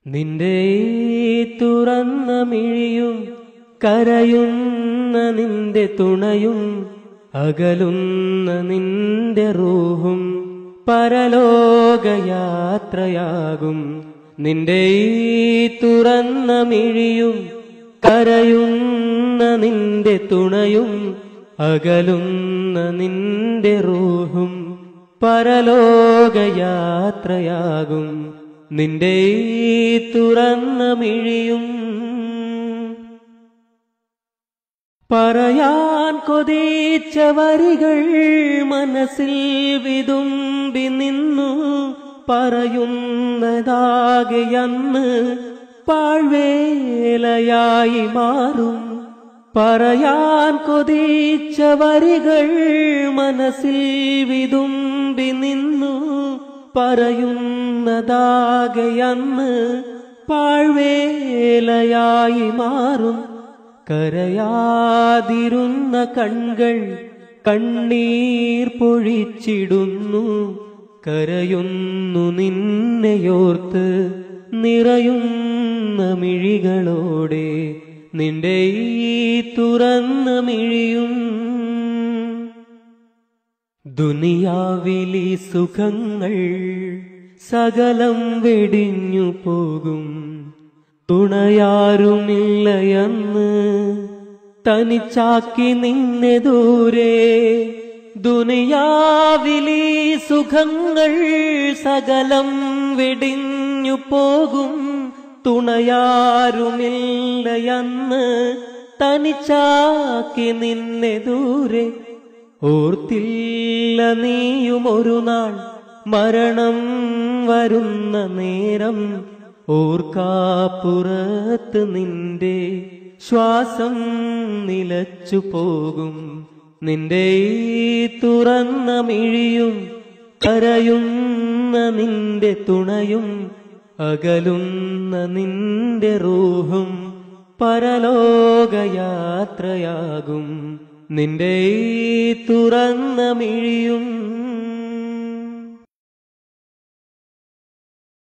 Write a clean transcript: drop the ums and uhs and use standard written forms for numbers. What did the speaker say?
നിന്റെ തുറന്ന മിഴിയും കരയുന്ന നിന്റെ തുണയും അകലുന്ന നിന്റെ റൂഹും പരലോകയാത്രയാകും. നിന്റെ തുറന്ന മിഴിയും കരയുന്ന നിന്റെ തുണയും അകലുന്ന നിന്റെ റൂഹും പരലോകയാത്രയാകും. നിന്റെ തുറന്ന മിഴിയും പറയാൻ കൊതിച്ച വരികൾ മനസ്സിൽ വിതുമ്പി നിന്നു. പറയുന്നതാകെയന്ന് പാഴ്വേലയായി മാറും. പറയാൻ കൊതിച്ച വരികൾ മനസ്സിൽ വിതുമ്പി നിന്നു. പറയുന്നതാകെയന്ന് പാഴ്വേലയായി മാറും. കരയാതിരുന്ന കൺകൾ കണ്ണീർ പൊഴിച്ചിടുന്നു. കരയുന്നു നിന്നെയോർത്ത് നിറയുന്ന മിഴികളോടെ. നിന്റെ തുറന്ന മിഴിയും ദുനിയാവിലെ സുഖങ്ങൾ സകലം വെടിഞ്ഞു പോകും. തുണയാരുമില്ലയെന്ന് തനിച്ചാക്കി നിന്നെ ദൂരെ. ദുനിയാവിലെ സുഖങ്ങൾ സകലം വെടിഞ്ഞു പോകും. തുണയാരുമില്ലയെന്ന് തനിച്ചാക്കി നിന്നെ ദൂരെ. ഓർത്തില്ല നീയും ഒരു നാൾ മരണം വരുന്ന നേരം. ഓർക്കാപ്പുറത്ത് നിന്റെ ശ്വാസം നിലച്ചു പോകും. നിന്റെ തുറന്ന മിഴിയും കരയുന്ന നിന്റെ തുണയും അകലുന്ന നിന്റെ റൂഹും പരലോകയാത്രയാകും. നിന്റെ തുറന്ന മിഴിയും